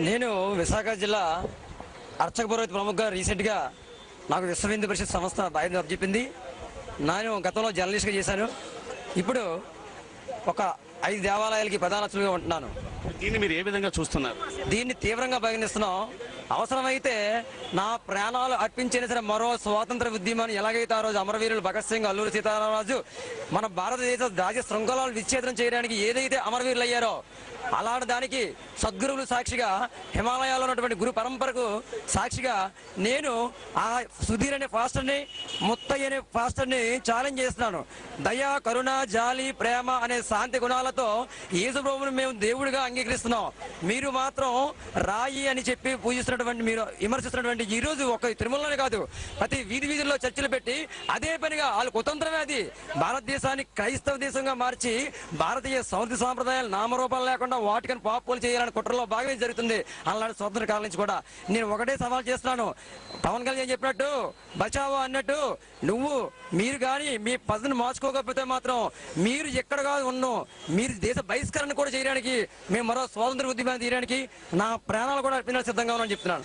నేను విశాఖ జిల్లా అర్చకపురోహిత ప్రముఖంగా రీసెంట్గా నాకు విశ్వ హిందూ పరిషత్ సంస్థ బాధ్యత అప్పచెప్పింది. నేను గతంలో జర్నలిస్ట్గా చేశాను. ఇప్పుడు ఒక 5 దేవాలయాలకి ప్రధాన అర్చకులుగా ఉంటున్నాను. దీన్ని మీరు ఏ విధంగా చూస్తున్నారు? దీన్ని తీవ్రంగా పరిగణిస్తున్నాం. అవసరమైతే నా ప్రాణాలు అర్పించినా సరే మరో స్వాతంత్ర ఉద్యమాన్ని ఎలాగైతే ఆ రోజు అమరవీరులు భగత్ సింగ్, అల్లూరి సీతారామరాజు మన భారతదేశ రాజ్య శృంఖలాలు విచ్ఛేదనం చేయడానికి ఏదైతే అమరవీరులు అయ్యారో అలాంటి దానికి సద్గురువులు సాక్షిగా, హిమాలయాల్లో ఉన్నటువంటి గురు పరంపరకు సాక్షిగా నేను ఆ సుధీర్ అనే ఫాస్టర్ని, ముత్తయ్య అనే ఫాస్టర్ని ఛాలెంజ్ చేస్తున్నాను. దయ, కరుణ, జాలి, ప్రేమ అనే శాంతి గుణాలతో యేసుప్రభువును మేము దేవుడిగా అంగీకరిస్తున్నాం. మీరు మాత్రం రాయి అని చెప్పి పూజిస్తున్నటువంటి, మీరు విమర్శిస్తున్నటువంటి ఈ రోజు ఒక తిరుమలనే కాదు, ప్రతి వీధి వీధుల్లో చర్చలు పెట్టి అదే పనిగా వాళ్ళు కుతంత్రమే అది భారతదేశాన్ని క్రైస్తవ దేశంగా మార్చి భారతీయ సౌందర్య సాంప్రదాయాలు నామరూపాలు లేకుండా వాటికని పాపులు చేయాలని కుట్రలో భాగమే జరుగుతుంది. అలాంటి స్వతంత్ర కాలం నుంచి కూడా నేను ఒకటే సవాల్ చేస్తున్నాను. పవన్ కళ్యాణ్ చెప్పినట్టు బచావో అన్నట్టు మీరు కానీ మీ పద్ధతిని మార్చుకోకపోతే మాత్రం మీరు ఎక్కడగా ఉన్నాం, మీరు దేశ బహిష్కరణ కూడా చేయడానికి, మేము మరో స్వాతంత్ర ఉద్యమాన్ని తీయడానికి నా ప్రాణాలు కూడా అర్పించడానికి సిద్ధంగా ఉన్నామని చెప్తున్నాను.